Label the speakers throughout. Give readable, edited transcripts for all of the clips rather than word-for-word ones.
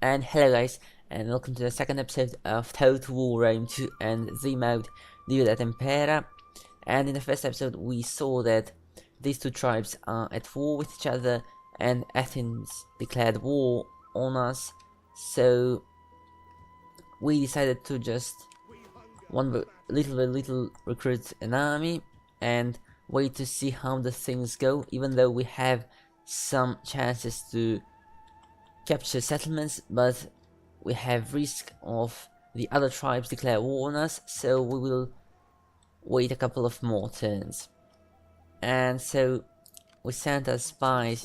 Speaker 1: And hello guys, and welcome to the second episode of Total War Rome 2 and the mode Due at Impera. And in the first episode we saw that these two tribes are at war with each other and Athens declared war on us, so we decided to just little recruit an army and wait to see how the things go, even though we have some chances to capture settlements, but we have risk of the other tribes declare war on us, so we will wait a couple of more turns. And so we sent a spy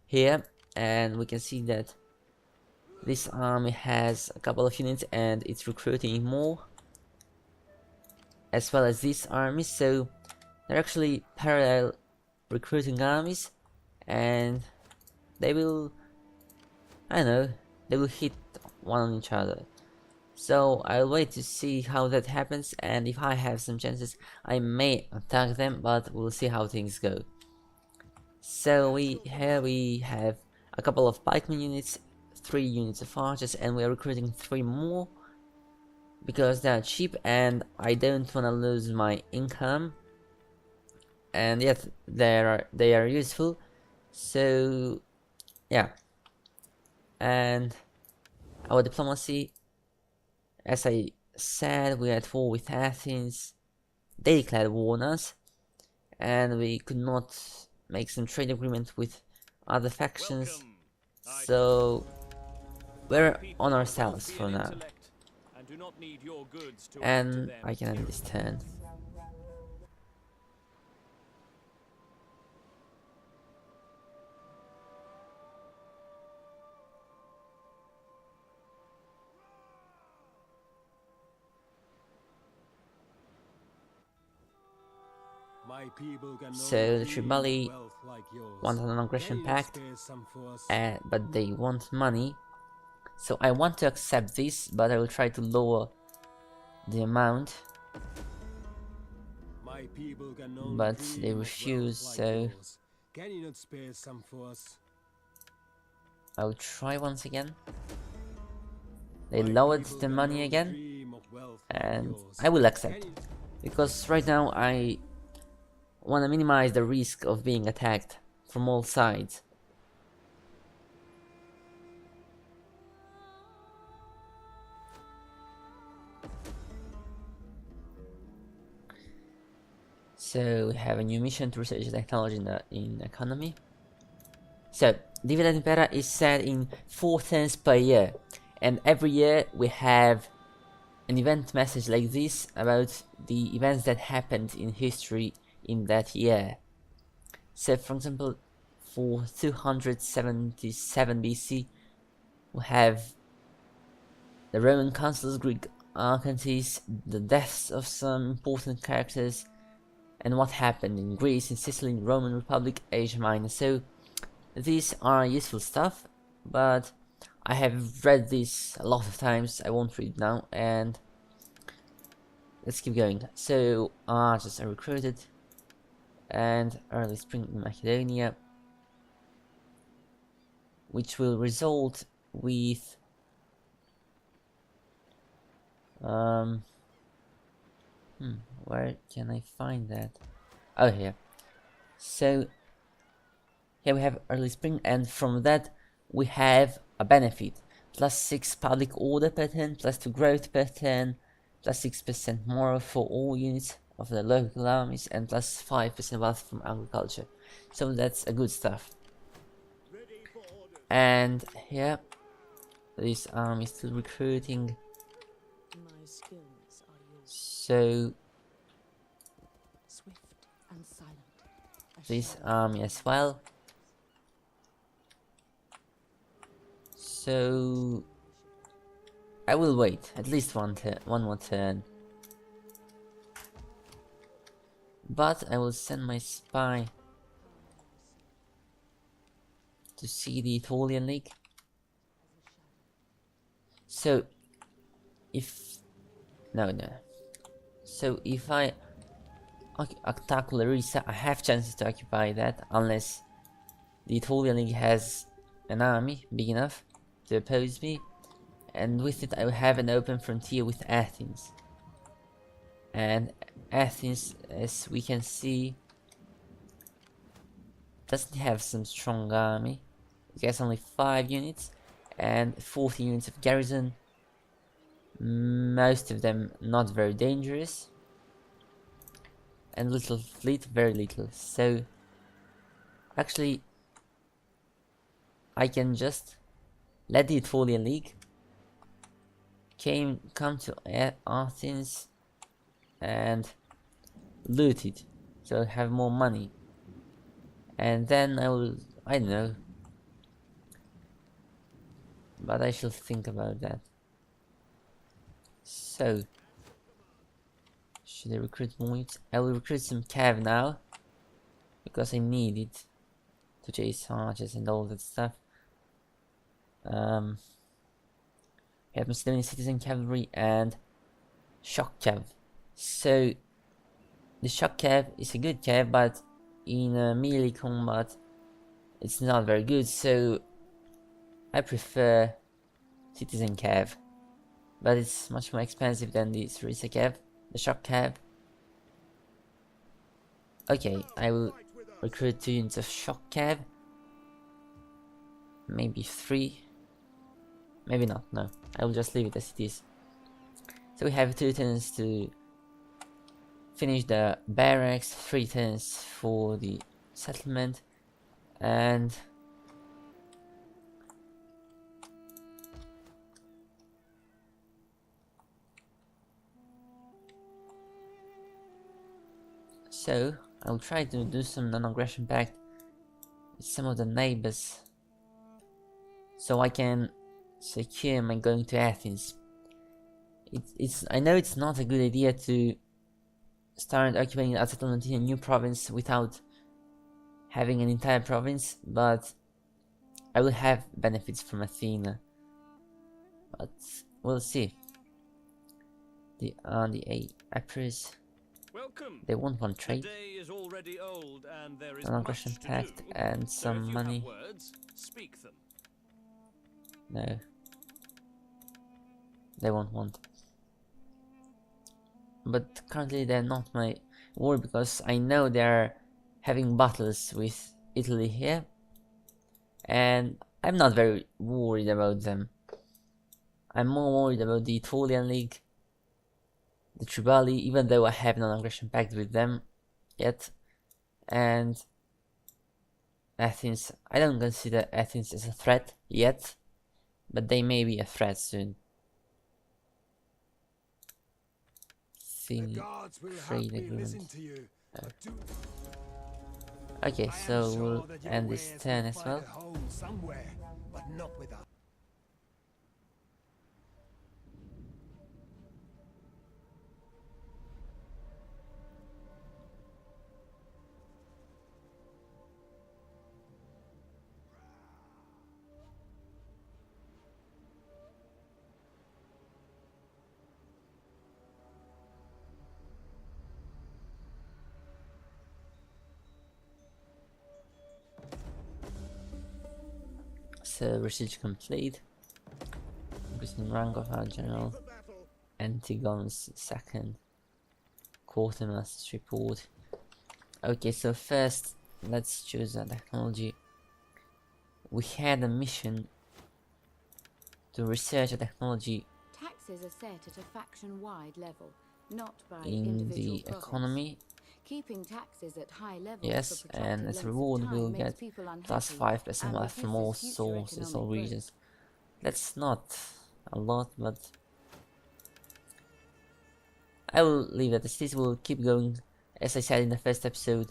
Speaker 1: here, and we can see that this army has a couple of units and it's recruiting more, as well as this army, so they're actually parallel recruiting armies, and they will, I don't know, they will hit one on each other. So I'll wait to see how that happens, and if I have some chances I may attack them, but we'll see how things go. So here we have a couple of pikeman units, 3 units of archers, and we are recruiting 3 more because they are cheap and I don't want to lose my income, and yet they are useful. So yeah, and our diplomacy, as I said, we are at war with Athens. They declared war on us, and we could not make some trade agreement with other factions, so we're on ourselves for now. And I can end this turn. So the Tribali want an aggression pact, but they want money. So I want to accept this, but I will try to lower the amount. But they refuse, so I'll try once again. They lowered the money again, and I will accept, because right now I want to minimize the risk of being attacked from all sides. So we have a new mission to research technology in economy. So dividend Impera is set in 4 turns per year, and every year we have an event message like this about the events that happened in history in that year. So for example, for 277 BC we have the Roman consuls, Greek archontes, the deaths of some important characters, and what happened in Greece, in Sicily, in Roman Republic, Asia Minor. So these are useful stuff, but I have read this a lot of times, I won't read now, and let's keep going. So archers are recruited, and early spring in Macedonia, which will result with where can I find that? Oh, here. So here we have early spring, and from that we have a benefit: +6 public order per turn, +2 growth per turn, +6% moral for all units of the local armies, and +5% wealth from agriculture. So that's a good stuff. And here this army is still recruiting, so this army as well. So I will wait at least one more turn, but I will send my spy to see the Aetolian League. So if so if I attack Larissa, I have chances to occupy that, unless the Aetolian League has an army big enough. to oppose me, and with it I will have an open frontier with Athens. And Athens, as we can see, doesn't have some strong army. It has only 5 units and 40 units of garrison. Most of them not very dangerous. And little fleet, very little. So actually I can just let the Aetolian League come to Athens and loot it, so I'll have more money. And then I don't know, but I shall think about that. So, should I recruit more units? I will recruit some cav now, because I need it to chase archers and all that stuff. We have Macedonian citizen cavalry and shock cav. So, the shock cav is a good cav, but in melee combat it's not very good, so I prefer citizen cav, but it's much more expensive than the Sarissa cav, the shock cav. Okay, I will recruit 2 units of shock cav, maybe 3, maybe not, no, I will just leave it as it is. So we have 2 turns to finish the barracks, 3 turns for the settlement, and so I'll try to do some non-aggression pact with some of the neighbors, so I can secure my going to Athens. I know it's not a good idea to start occupying a settlement in a new province without having an entire province, but I will have benefits from Athena. But we'll see. The Emperors, they won't want trade, an aggression pact, and some money. No, they won't want. But currently they're not my war, because I know they're having battles with Italy here, and I'm not very worried about them. I'm more worried about the Aetolian League, the Tribali, even though I have no aggression pact with them yet, and Athens. I don't consider Athens as a threat yet, but they may be a threat soon. Trade agreement. Okay, so we'll end this turn as well. So research complete. Increasing rank of our general. Antigon's second. Quartermaster's report. Okay, so first let's choose a technology. We had a mission to research a technology.
Speaker 2: Taxes are set at a faction-wide level, not by
Speaker 1: in the economy.
Speaker 2: Keeping taxes at high levels,
Speaker 1: yes, and as a reward we'll get plus 5% wealth from all sources or regions. That's not a lot, but I will leave it as this. Will keep going. As I said in the first episode,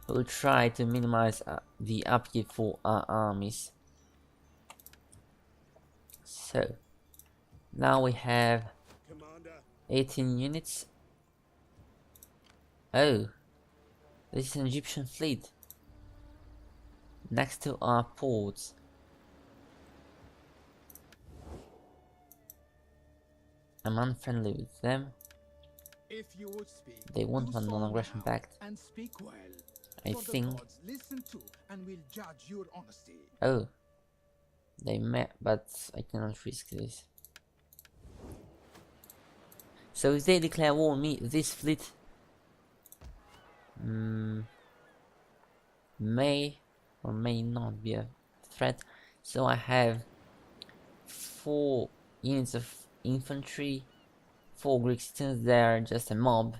Speaker 1: we'll try to minimize the upkeep for our armies. So now we have 18 units. Oh, this is an Egyptian fleet next to our ports. I'm unfriendly with them. They want a non-aggression pact. I think. Oh, They met, but I cannot risk this. So if they declare war on me, this fleet may or may not be a threat. So I have 4 units of infantry, 4 Greek citizens. They are just a mob.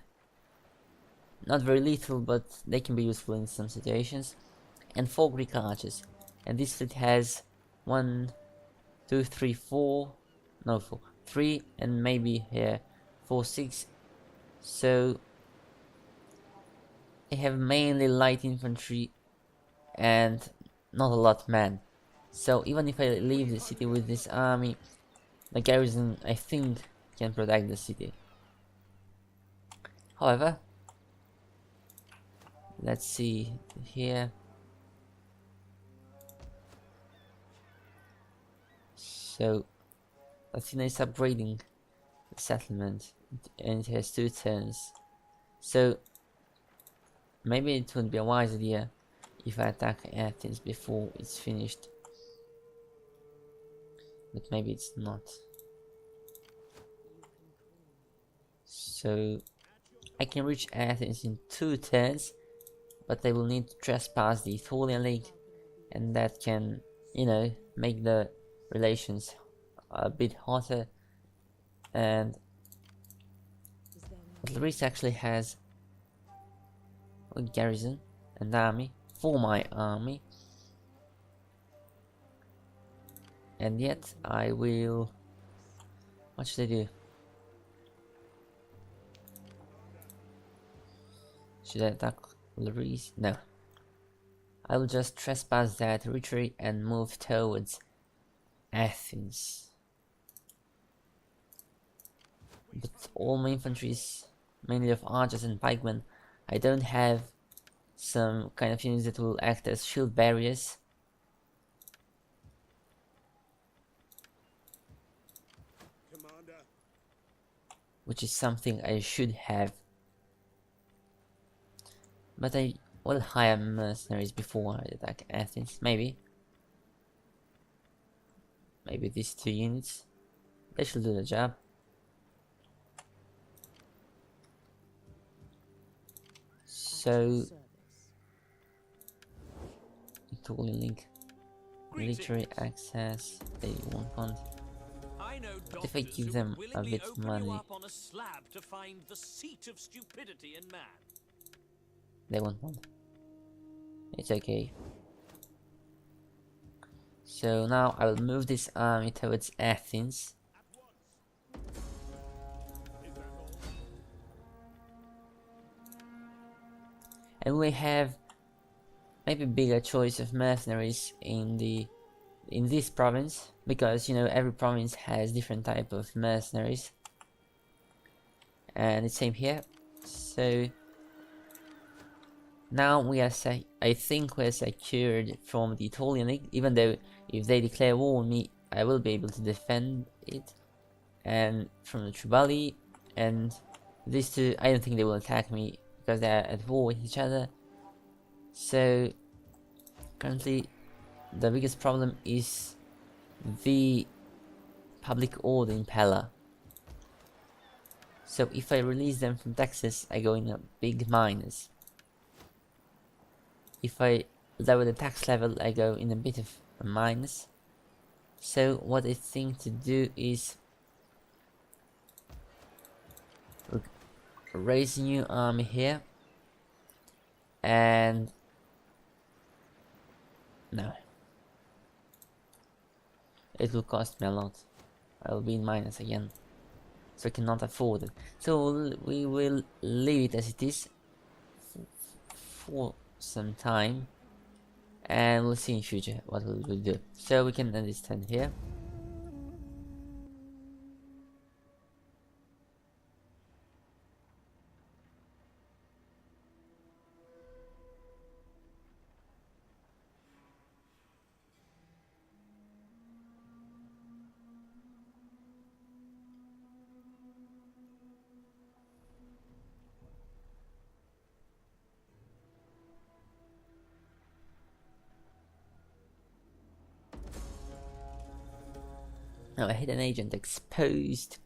Speaker 1: Not very lethal, but they can be useful in some situations. And 4 Greek archers. And this fleet has 1, 2, 3, 4. No, 4. 3 and maybe here 4, 6. So they have mainly light infantry and not a lot men. So even if I leave the city with this army, the garrison I think can protect the city. However, let's see here. So Athena is upgrading the settlement and it has 2 turns. So maybe it would be a wise idea if I attack Athens before it's finished. But maybe it's not. So I can reach Athens in 2 turns, but I will need to trespass the Aetholian League, and that can, you know, make the relations a bit hotter. And Greece actually has a garrison and army for my army, and yet I will. What should I do? Should I attack Greece? No. I will just trespass that territory and move towards Athens. But all my infantry is mainly of archers and pikemen. I don't have some kind of units that will act as shield barriers.
Speaker 3: Commander.
Speaker 1: Which is something I should have. But I will hire mercenaries before I attack Athens, maybe. Maybe these 2 units. They should do the job. So, Aetholian Link, military access, they won't want.
Speaker 3: I know
Speaker 1: But if I
Speaker 3: doctors
Speaker 1: give
Speaker 3: who
Speaker 1: them
Speaker 3: would
Speaker 1: a
Speaker 3: willingly
Speaker 1: bit
Speaker 3: open
Speaker 1: money,
Speaker 3: you up on a slab to find the seat of stupidity in man.
Speaker 1: they won't want. It's okay. So now I will move this army towards Athens. And we have maybe bigger choice of mercenaries in this province, because you know every province has different type of mercenaries, and it's same here. So now we are I think we're secured from the Aetholian League, even though if they declare war on me I will be able to defend it, and from the Tribali, and these 2 I don't think they will attack me because they're at war with each other. So currently the biggest problem is the public order in Pella. So if I release them from taxes, I go in a big minus. If I lower the tax level, I go in a bit of a minus. So what I think to do is raise a new army here, and no, it will cost me a lot. I will be in minus again, so I cannot afford it. So we will leave it as it is for some time, and we'll see in future what we will do. So we can understand here. Now a hidden agent exposed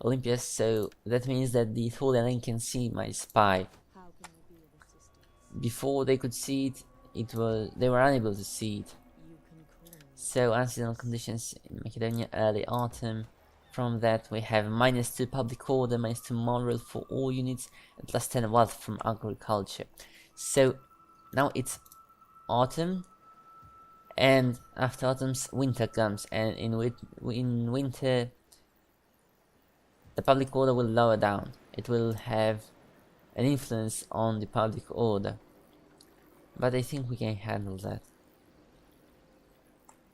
Speaker 1: Olympus, so that means that the Tholian can see my spy.
Speaker 2: How can we be of assistance?
Speaker 1: Before they could see it, they were unable to see it.
Speaker 2: You can call me.
Speaker 1: So unseasonal conditions in Macedonia, early autumn. From that we have -2 public order, -2 moral for all units, and +10 wealth from agriculture. So now it's autumn, and after autumn's winter comes, and in winter the public order will lower down. It will have an influence on the public order, but I think we can handle that.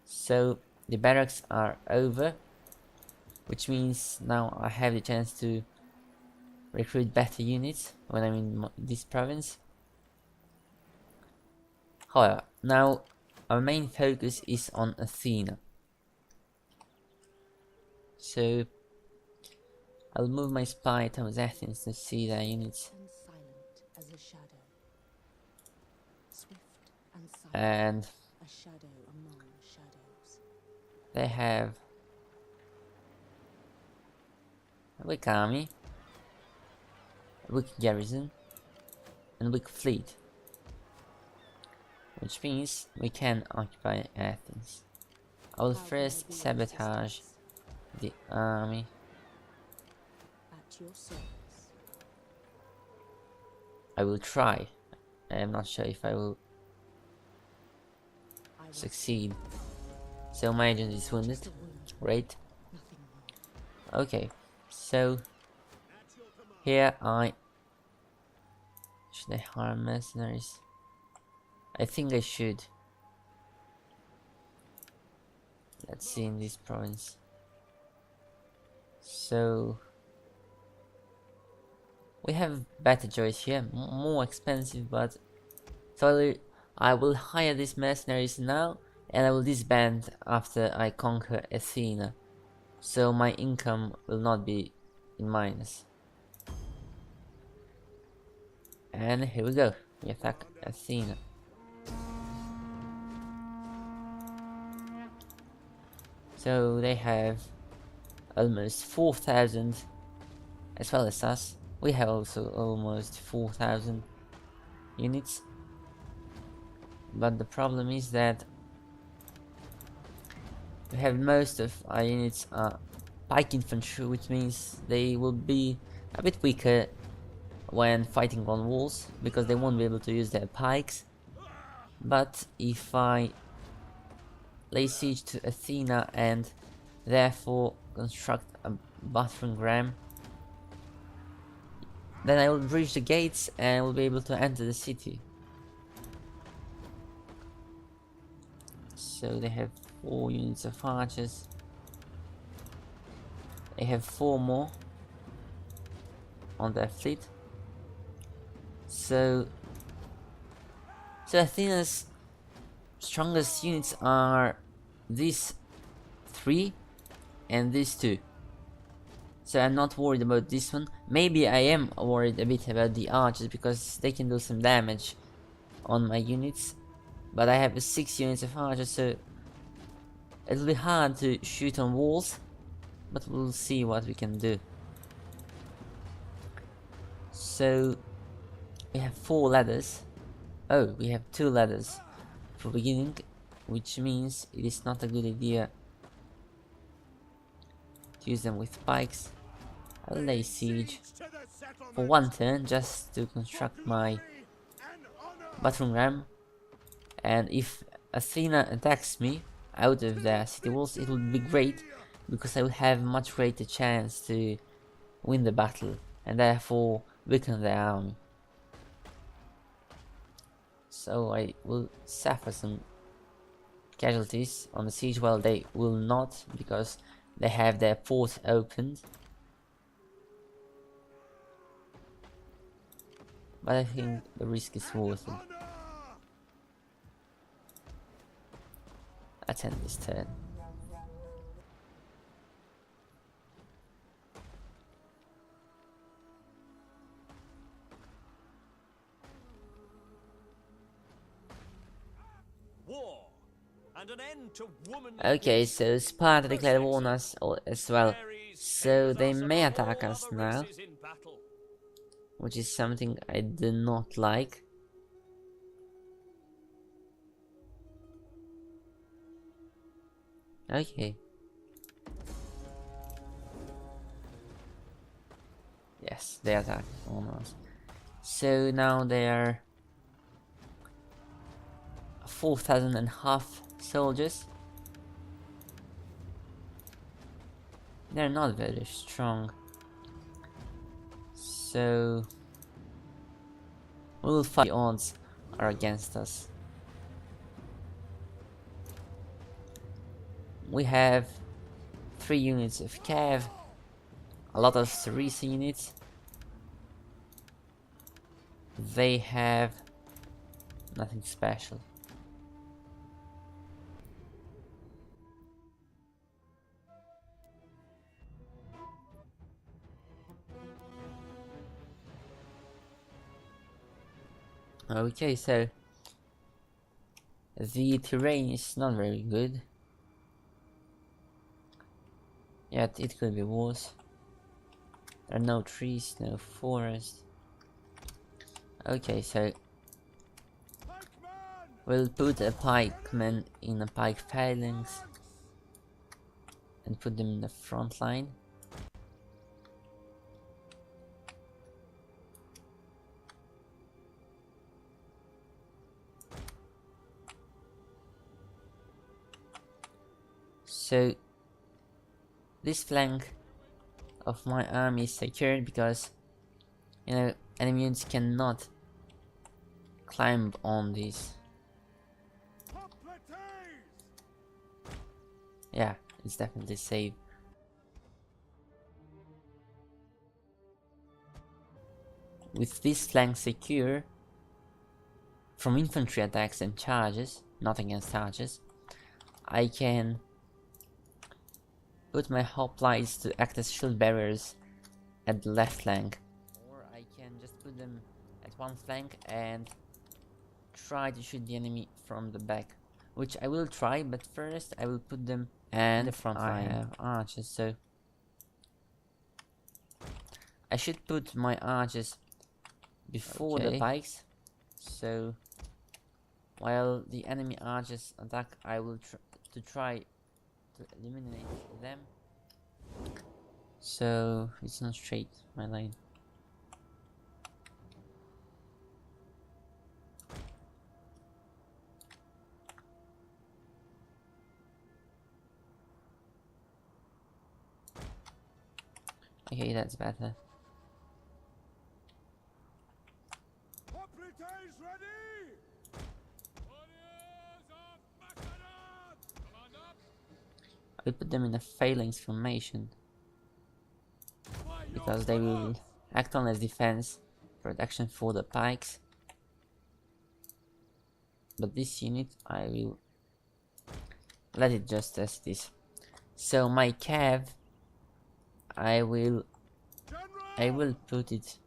Speaker 1: So the barracks are over, which means now I have the chance to recruit better units when I'm in this province. However, now our main focus is on Athena. So I'll move my spy towards Athens to see their units.
Speaker 2: And silent as a shadow. Swift and silent.
Speaker 1: And
Speaker 2: A shadow among shadows.
Speaker 1: they have a weak army, a weak garrison, and a weak fleet, which means we can occupy Athens. I will
Speaker 2: How can
Speaker 1: first
Speaker 2: I be of
Speaker 1: sabotage
Speaker 2: assistance?
Speaker 1: the army.
Speaker 2: At your service.
Speaker 1: I will try. I am not sure if I will
Speaker 2: I will
Speaker 1: succeed. So my agent is wounded.
Speaker 2: just a wound,
Speaker 1: Great.
Speaker 2: nothing more.
Speaker 1: Okay, so here should I harm mercenaries? I think I should. Let's see in this province. So we have better choice here, more expensive, but totally. I will hire these mercenaries now, and I will disband after I conquer Athena, so my income will not be in minus. And here we go. We attack Athena. So they have almost 4,000 as well as us. We have also almost 4,000 units. But the problem is that we have most of our units are pike infantry, which means they will be a bit weaker when fighting on walls, because they won't be able to use their pikes. But if I lay siege to Athena and therefore construct a battering ram, then I will breach the gates and will be able to enter the city. So they have 4 units of archers. They have 4 more on their fleet. So Athena's strongest units are these 3 and these 2. So I'm not worried about this one. Maybe I am worried a bit about the archers, because they can do some damage on my units. But I have 6 units of archers, so it'll be hard to shoot on walls. But we'll see what we can do. So we have 4 ladders. Oh, we have 2 ladders for beginning, which means it is not a good idea to use them with spikes. I'll lay siege for 1 turn just to construct my battering ram, and if Athena attacks me out of their city walls, it will be great, because I will have much greater chance to win the battle and therefore weaken their army. So I will suffer some casualties on the siege. Well, they will not, because they have their port opened. But I think the risk is worth it. Let's end this turn.
Speaker 3: War. and an end to womanly
Speaker 1: Okay,
Speaker 3: bullshit.
Speaker 1: so Sparta declared war on
Speaker 3: Persex,
Speaker 1: us as well,
Speaker 3: Ares
Speaker 1: so
Speaker 3: favors
Speaker 1: they
Speaker 3: us
Speaker 1: may
Speaker 3: above
Speaker 1: attack
Speaker 3: all
Speaker 1: us
Speaker 3: other
Speaker 1: now,
Speaker 3: races in battle.
Speaker 1: which is something I do not like. Okay. Yes, they attack on us. So now they are 4,500 soldiers. They're not very strong. So we'll fight. The odds are against us. We have 3 units of cav, a lot of Sarisa units. They have nothing special. Okay, so the terrain is not very good. Yet it could be worse. There are no trees, no forest. Okay, so we'll put a pikeman in the pike phalanx and put them in the front line. So this flank of my army is secured because, you know, enemy units cannot climb on these. Yeah, it's definitely safe. With this flank secure from infantry attacks and charges, not against charges, I can put my hoplites to act as shield barriers at the left flank. Or I can just put them at one flank and try to shoot the enemy from the back. Which I will try, but first I will put them in the front line. I have archers, so I should put my archers before the pikes. So while the enemy archers attack, I will try to eliminate them. So it's not straight, my line. Okay, that's better. I put them in a phalanx formation because they will act on as defense, protection for the pikes. But this unit I will let it just as it is. So my cav, I will put it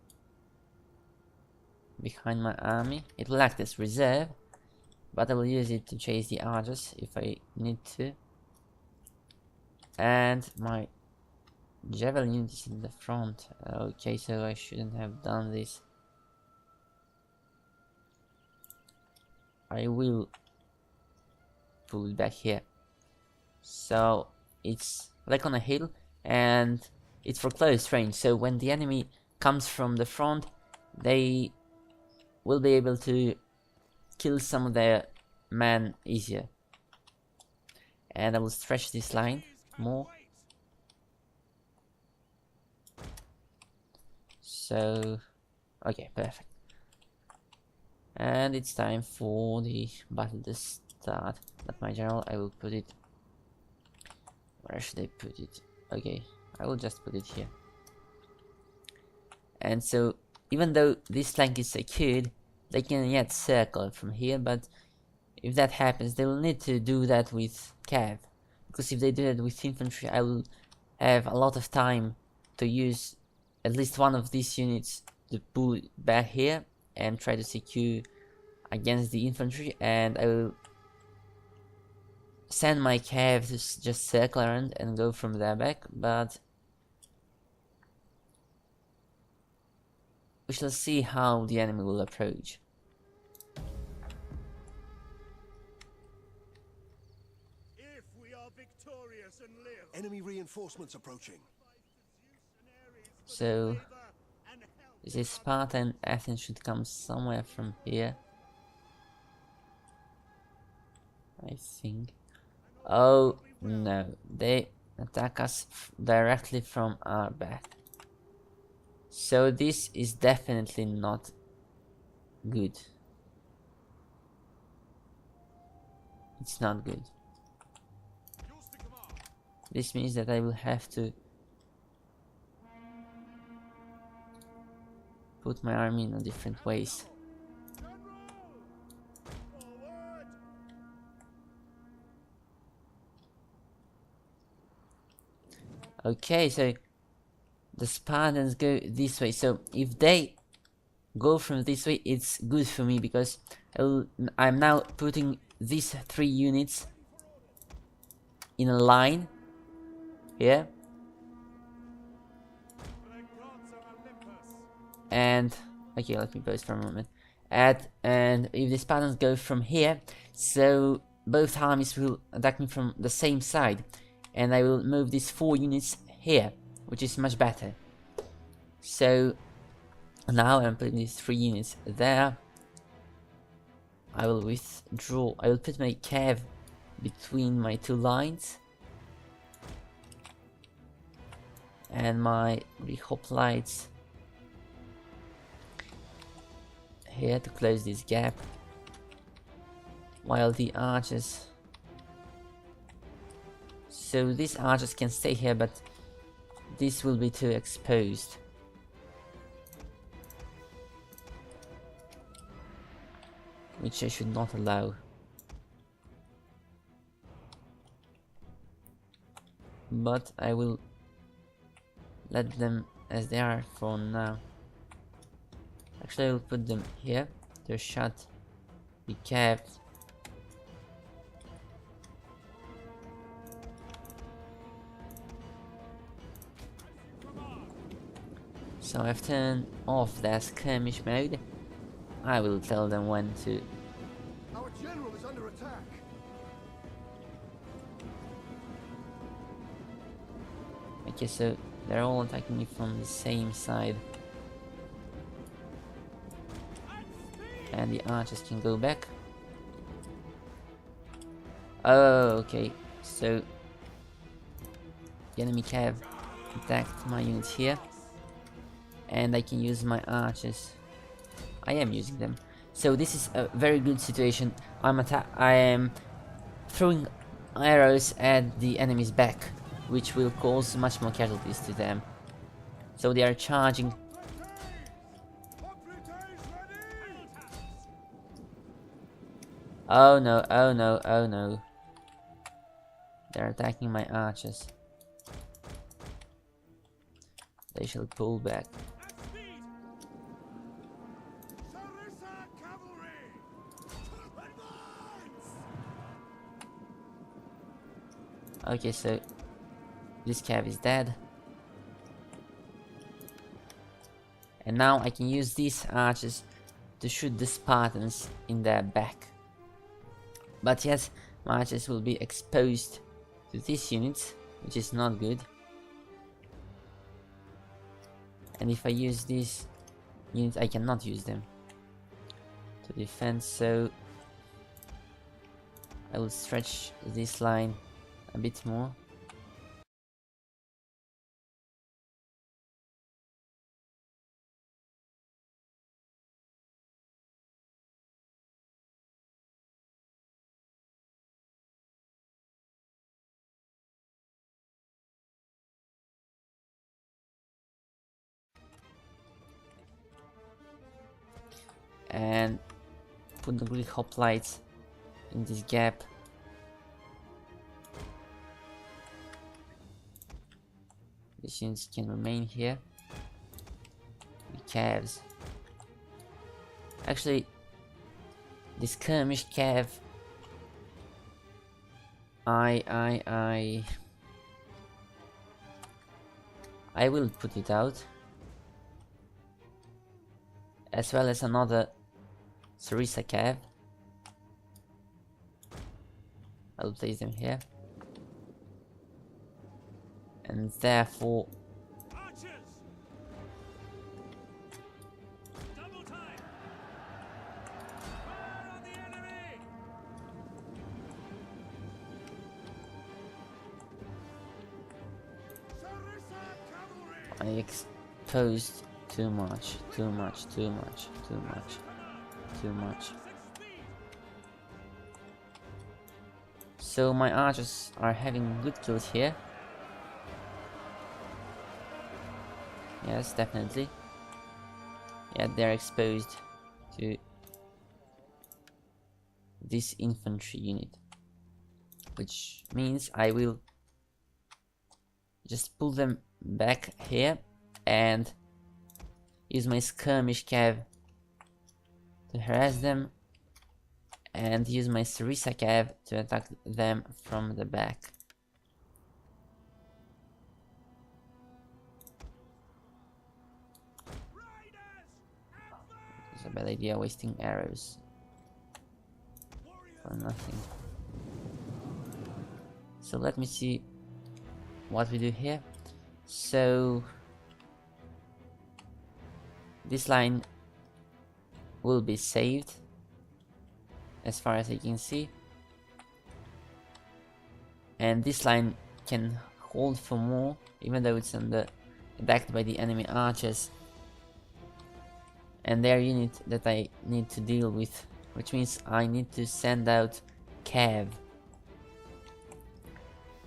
Speaker 1: behind my army. It will act as reserve, but I will use it to chase the archers if I need to. And my javelin unit is in the front. Okay, so I shouldn't have done this. I will pull it back here. So it's like on a hill and it's for close range, so when the enemy comes from the front, they will be able to kill some of their men easier. And I will stretch this line more. So, okay, perfect. And it's time for the battle to start. But my general, I will put it... Where should I put it? Okay, I will just put it here. And so, even though this flank is secured, they can yet circle from here, but if that happens, they will need to do that with cav. Because if they do it with infantry, I will have a lot of time to use at least one of these units to pull it back here and try to secure against the infantry, and I will send my cav to just circle around and go from there back, but we shall see how the enemy will approach.
Speaker 4: If we are victorious and live,
Speaker 5: Enemy reinforcements approaching.
Speaker 1: So this Sparta and Athens should come somewhere from here, I think. Oh no, they attack us directly from our back. So this is definitely not good. It's not good. This means that I will have to put my army in different ways. Okay, so the Spartans go this way. So if they go from this way, it's good for me because I'm now putting these 3 units in a line here. And okay, let me pause for a moment. And if the Spartans go from here, so both armies will attack me from the same side, and I will move these 4 units here, which is much better. So now I'm putting these 3 units there. I will withdraw. I will put my cav between my 2 lines, and my rehoplites here to close this gap, while the archers, so these archers can stay here, but this will be too exposed. Which I should not allow. But I will let them as they are for now. Actually, I will put them here to shut the caps. So I've turned off their skirmish mode. I will tell them when to.
Speaker 5: Our general is under attack.
Speaker 1: Okay, so they're all attacking me from the same side. And the archers can go back. Oh, okay. So the enemy cav attacked my units here, and I can use my archers. I am using them. So this is a very good situation. I am throwing arrows at the enemy's back, which will cause much more casualties to them. So they are charging. Oh no, oh no, oh no. They're attacking my archers. They shall pull back. Okay, so this cav is dead. And now I can use these archers to shoot the Spartans in their back. But yes, my archers will be exposed to these units, which is not good. And if I use these units, I cannot use them to defend, so I will stretch this line a bit more. And put the Greek hoplites in this gap. These units can remain here. The cavs. Actually, the skirmish cav I will put it out, as well as another Sarissa cave. I'll place them here, and therefore
Speaker 3: Archers! Double time! Fire on the enemy!
Speaker 4: Sarissa cavalry!
Speaker 1: I exposed too much, too much, too much, too much, too much.
Speaker 3: Six speed!
Speaker 1: So my archers are having good kills here. Yes, definitely. Yeah, they're exposed to this infantry unit, which means I will just pull them back here and use my skirmish cav to harass them, and use my Sarissa cav to attack them from the back. It's a bad idea wasting arrows for nothing. So let me see what we do here. So this line will be saved as far as I can see, and this line can hold for more even though it's attacked by the enemy archers and their unit that I need to deal with, which means I need to send out cav,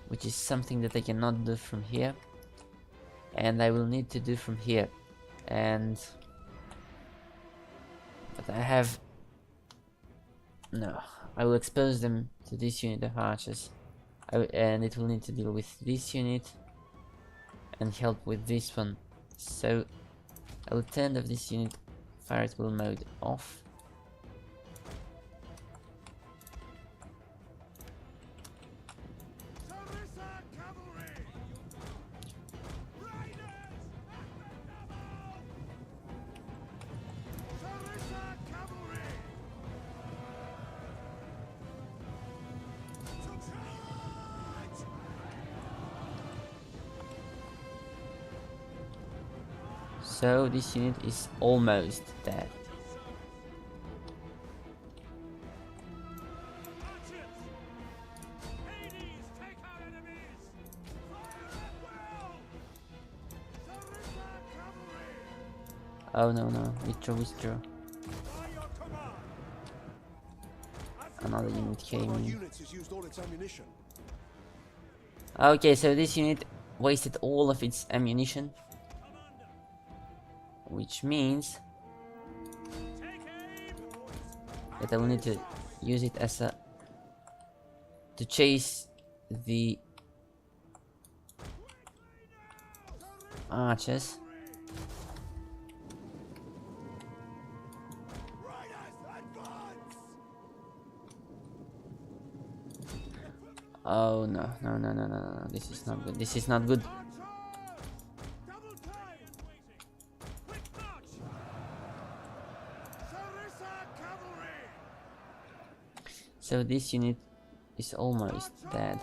Speaker 1: which is something that I cannot do from here, and I will need to do from here. But I have no. I will expose them to this unit of archers, and it will need to deal with this unit and help with this one. So I will turn off this unit, fire at will mode off.
Speaker 4: Sarissa cavalry! Riders! Sarissa cavalry! To charge!
Speaker 1: So this unit is almost dead.
Speaker 3: Archers! Hades, take our enemies!
Speaker 4: Fire at will! Sarissa cavalry!
Speaker 1: Oh no, withdraw.
Speaker 4: By your command!
Speaker 1: Another unit
Speaker 5: One
Speaker 1: came
Speaker 5: of our
Speaker 1: in.
Speaker 5: units has used all its ammunition.
Speaker 1: Okay, so this unit wasted all of its ammunition, which means
Speaker 3: Take aim!
Speaker 1: that I will need to use it as to chase the archers.
Speaker 4: Riders, advance!
Speaker 1: Oh no, this is not good, this is not good.
Speaker 4: Archer! Double time!
Speaker 3: Quick march!
Speaker 4: Sarissa cavalry!
Speaker 1: So this unit is almost dead.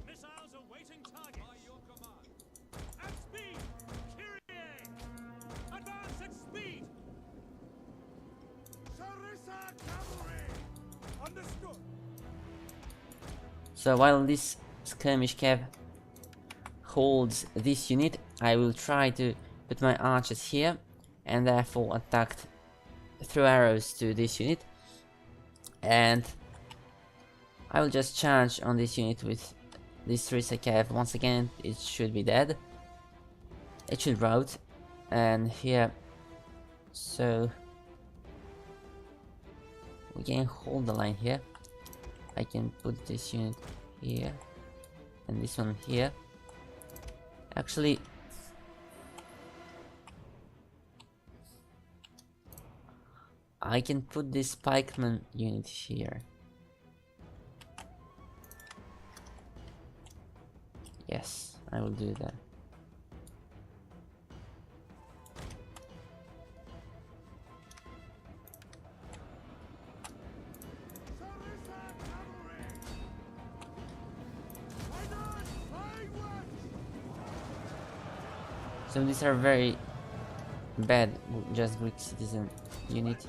Speaker 3: Missiles awaiting target! By your command! At speed! Kyrie! Advance at speed!
Speaker 4: Sarissa cavalry! Understood!
Speaker 1: So while this skirmish cav holds this unit, I will try to put my archers here and therefore attack throw arrows to this unit, and I will just charge on this unit with this Sarissa cav. Once again, it should be dead. It should rout, and here, so we can hold the line here. I can put this unit here and this one here. Actually, I can put this pikeman unit here. Yes, I will do that. So these are very bad, just Greek citizen unit.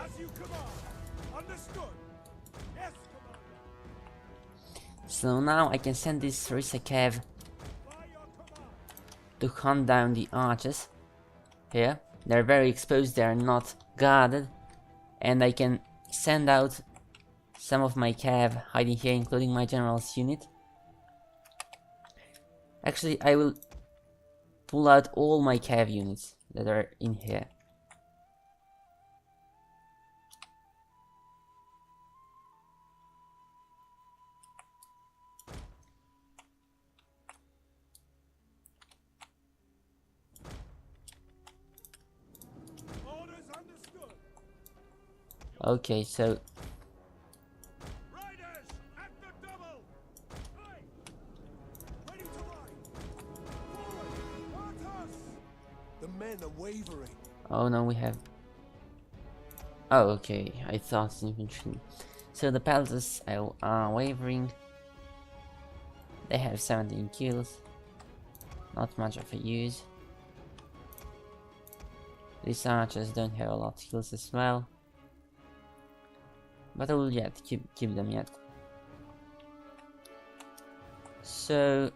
Speaker 4: As you command. Understood. Yes, commander.
Speaker 1: So now I can send this Sarissa Cav
Speaker 4: By your command.
Speaker 1: to hunt down the archers. Here, they're very exposed, they are not guarded, and I can send out some of my cav hiding here, including my general's unit. Actually, I will pull out all my cav units that are in here.
Speaker 4: Orders understood.
Speaker 1: Okay, so
Speaker 4: Riders at the double. Aye. Ready to ride. Forward. Arthas.
Speaker 5: The men are wavering.
Speaker 1: oh no, we have. Oh, okay, I thought it's infantry. So the pelters are wavering. They have 17 kills. Not much of a use. These archers don't have a lot of kills as well. But I will yet keep them yet. So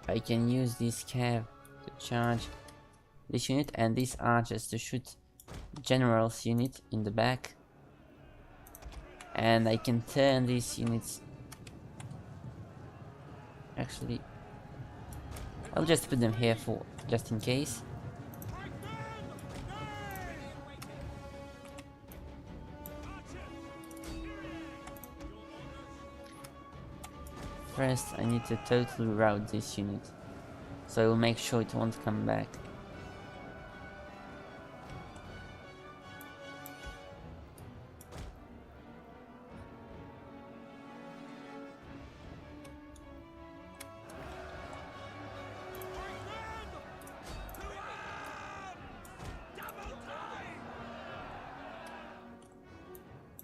Speaker 1: I can use this cav to charge this unit and these archers to shoot general's unit in the back. And I can turn these units. Actually, I'll just put them here for just in case. First, I need to totally route this unit, so I will make sure it won't come back.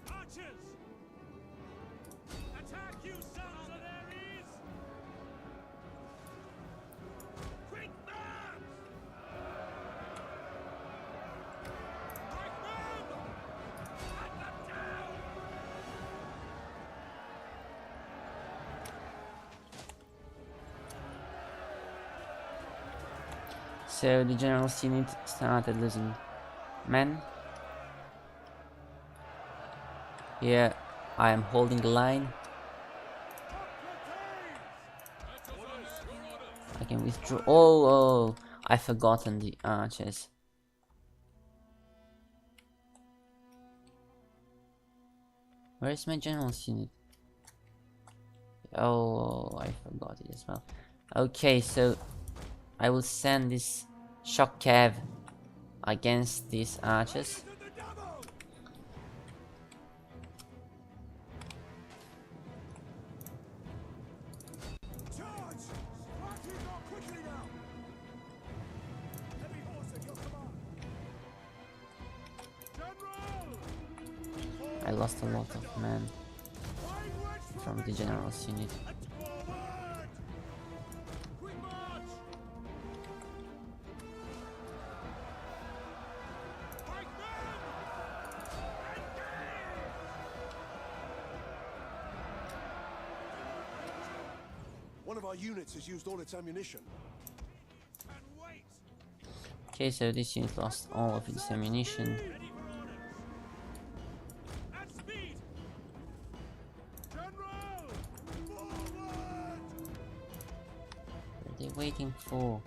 Speaker 3: Archers! Attack, you sons of Ares! Quick march! Quick move! Cut them down!
Speaker 1: So the general's unit started losing men. Here I am holding the line. I can withdraw. Oh, I forgotten the archers. Where is my general's unit? Oh, I forgot it as well. Okay, so I will send this shock cav against these archers.
Speaker 4: To the double. Charge. Spartans are quickly now. Heavy horse at your command. General.
Speaker 1: I lost a lot of men
Speaker 4: Wide
Speaker 1: from the general's unit.
Speaker 4: forward. Quick march. Quick
Speaker 5: One of our units has used all its ammunition.
Speaker 4: and wait.
Speaker 1: Okay, so this unit lost all of its ammunition.
Speaker 3: Ready for orders! At speed!
Speaker 4: General. Forward.
Speaker 1: What are they waiting for?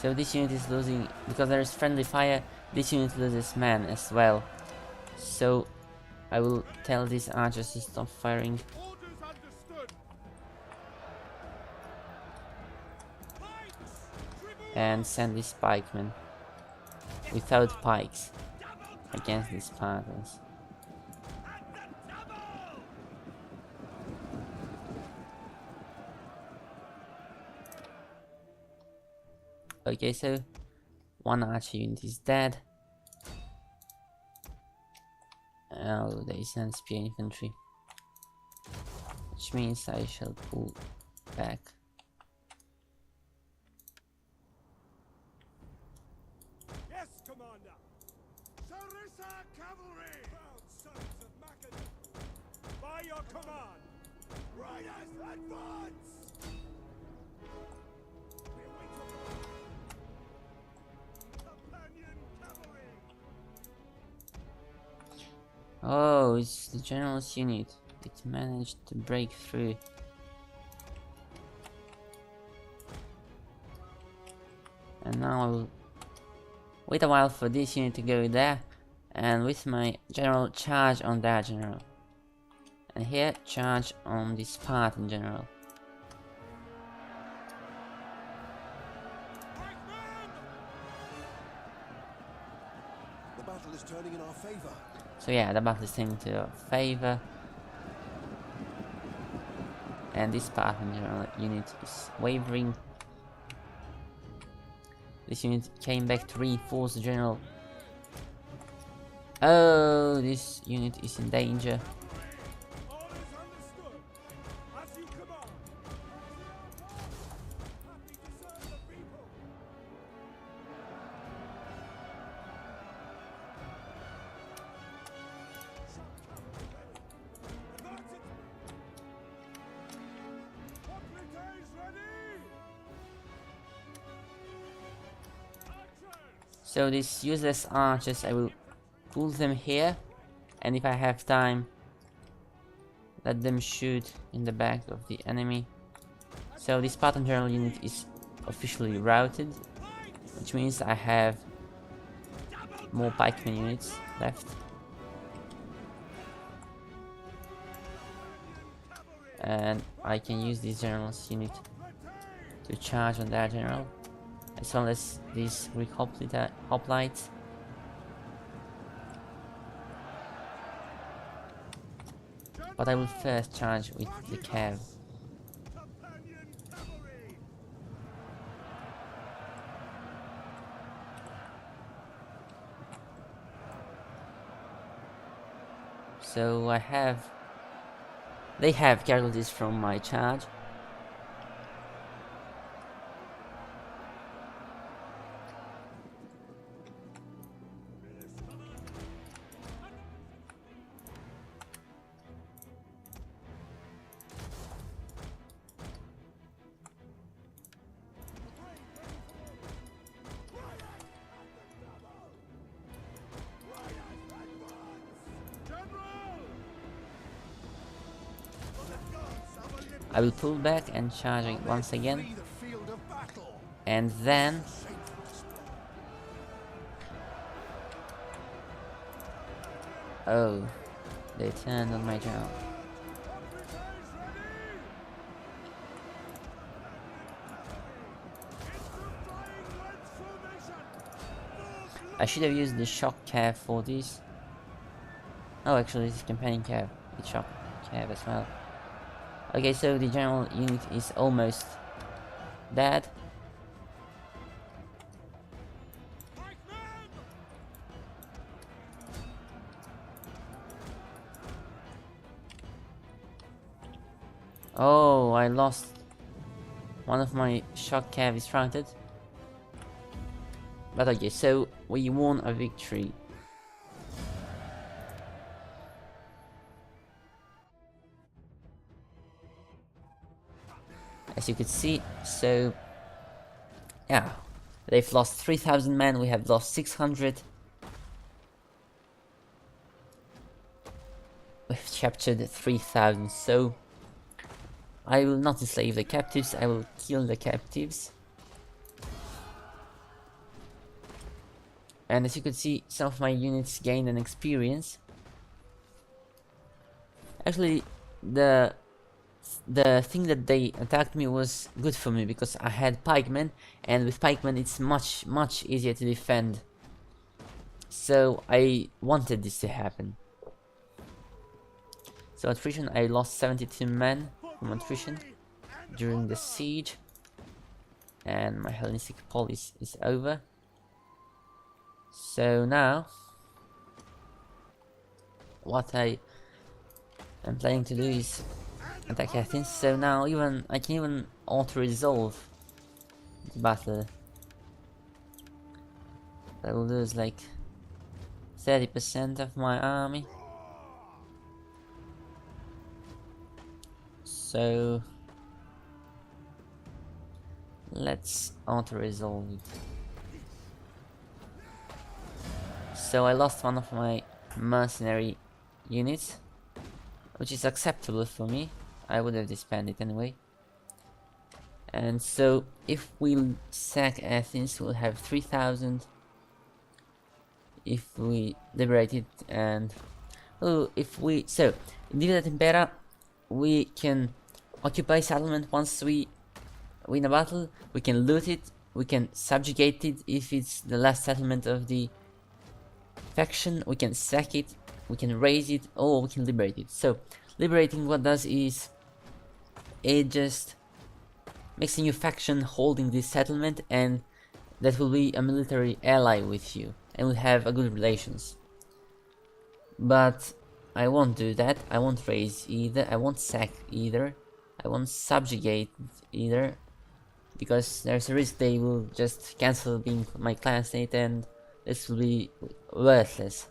Speaker 1: So this unit is losing, because there is friendly fire, this unit loses man as well. So I will tell these archers to stop firing
Speaker 3: Orders understood. Pikes! Triple
Speaker 1: and send these pikemen without pikes against these Spartans.
Speaker 3: at the double!
Speaker 1: Okay, so one archer unit is dead. Oh, they send spear infantry, which means I shall pull back.
Speaker 4: Yes, Commander. Sarissa Cavalry! Proud sons of Macedon! By your command! Riders, advance! We await your command. Companion cavalry!
Speaker 1: Oh, it's the general's unit. It managed to break through. And now I will wait a while for this unit to go there, and with my general charge on that general. And here, charge on the Spartan general.
Speaker 5: The battle is turning in our favor.
Speaker 1: So yeah, the battle is turning to our favor. And this Spartan general unit is wavering. This unit came back to reinforce the general. Oh, this unit is in danger.
Speaker 4: Orders understood. As you command. Happy to serve the people. Shock cavalry ready. Advance it. Populates ready. Archers.
Speaker 1: So these useless archers, I will pull them here, and if I have time, let them shoot in the back of the enemy. So this Spartan general unit is officially routed, which means I have more pikemen units left. And I can use this general's unit to charge on that general, as well as these Greek hoplites. But I will first charge with the cav.
Speaker 4: Companion cavalry.
Speaker 1: So they have casualties from my charge. I will pull back and charge it once again,
Speaker 5: Flee the field of battle.
Speaker 1: and then oh, they turned on my general. I should have used the shock cav for this. Oh, actually, this is companion cav. It's shock cav as well. Okay, so the general unit is almost dead. Oh, I lost. One of my shock cav is routed. But okay, so we won a victory. As you could see, so yeah, they've lost 3,000 men, we have lost 600. We've captured 3,000, so I will not enslave the captives, I will kill the captives. And as you can see, some of my units gained an experience. Actually, the thing that they attacked me was good for me because I had pikemen, and with pikemen it's much easier to defend. So I wanted this to happen. So attrition, I lost 72 men from attrition during the siege, and my Hellenistic policy is over. So now, what I am planning to do is attack Athens. So now I can even auto-resolve the battle. I will lose like 30% of my army. So let's auto-resolve it. So I lost one of my mercenary units, which is acceptable for me. I would have disbanded anyway. And so if we sack Athens, we'll have 3,000. If we liberate it, and in Dividend Impera, we can occupy settlement once we win a battle. We can loot it, we can subjugate it if it's the last settlement of the faction, we can sack it, we can raise it, or we can liberate it. So liberating, what does is it just makes a new faction holding this settlement, and that will be a military ally with you, and will have a good relations. But I won't do that. I won't raise either, I won't sack either, I won't subjugate either, because there's a risk they will just cancel being my clan state, and this will be worthless.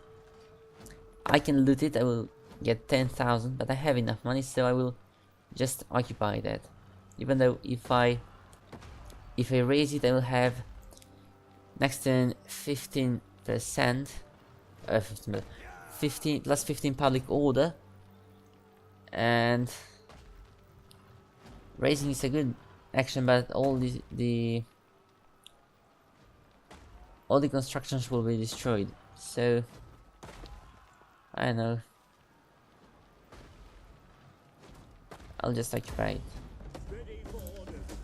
Speaker 1: I can loot it, I will get 10,000, but I have enough money, so I will just occupy that. Even though if I raise it, I will have next turn 15%, 15 plus 15 public order, and raising is a good action, but all the constructions will be destroyed. So I don't know. I'll just occupy it.
Speaker 4: Ready for orders.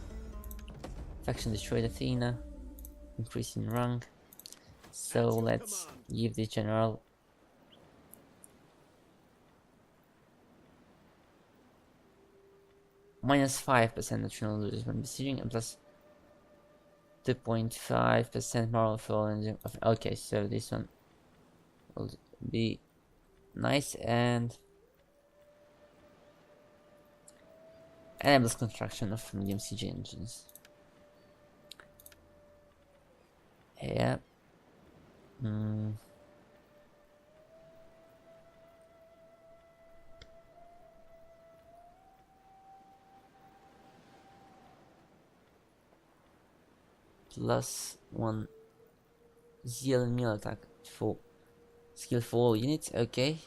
Speaker 1: Faction destroyed Athena, increase in rank. So let's give the general minus 5% national losers when besieging, and plus 2.5% moral fall. Okay, so this one will be nice, and enables construction of medium siege engines. Yeah. Plus 1 zeal and meal attack for skill for all units. Okay.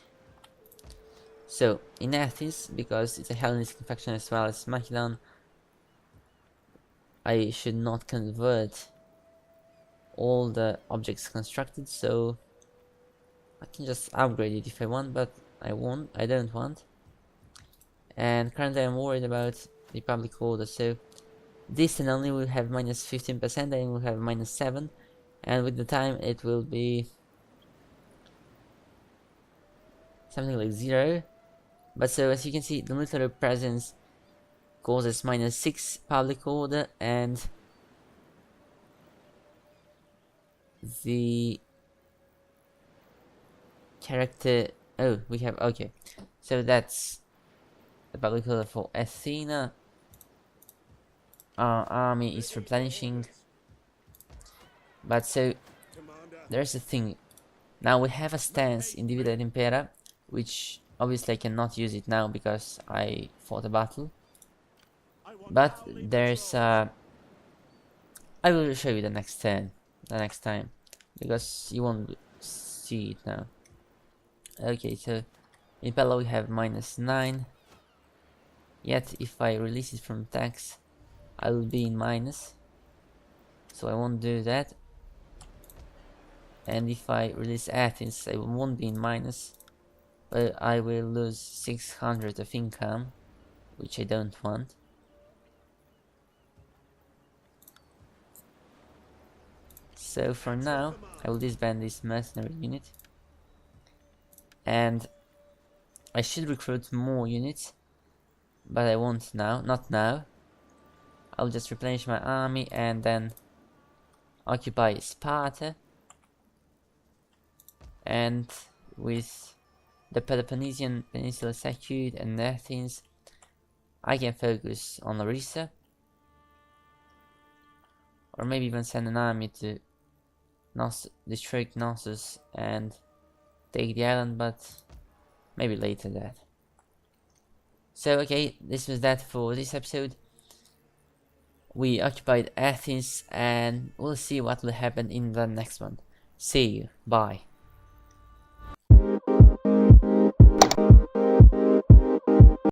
Speaker 1: So in Athens, because it's a Hellenistic faction as well as Macedon, I should not convert all the objects constructed, so I can just upgrade it if I want, but I don't want. And currently I'm worried about the public order, so this and only will have minus 15%, and will have minus 7, and with the time it will be something like 0. But so as you can see, the military presence causes minus 6 public order, and the character, oh, we have, okay, so that's the public order for Athena. Our army is replenishing, but so
Speaker 4: Commander.
Speaker 1: there's a thing. Now we have a stance in Dividend Impera, which obviously I cannot use it now because I fought a battle.
Speaker 4: I want
Speaker 1: But
Speaker 4: howling
Speaker 1: there's
Speaker 4: patrols.
Speaker 1: I will show you the next time, because you won't see it now. Okay, so in Pella we have minus 9. Yet if I release it from tax, I will be in minus, so I won't do that. and if I release Athens, I won't be in minus, but I will lose 600 of income, which I don't want. So for now, I will disband this mercenary unit, and I should recruit more units, but I won't now, not now. I'll just replenish my army and then occupy Sparta, and with the Peloponnesian Peninsula secured and Athens, I can focus on Larissa, or maybe even send an army to destroy Knossos and take the island, but maybe later that. So okay, this was that for this episode. We occupied Athens and we'll see what will happen in the next one. See you, bye.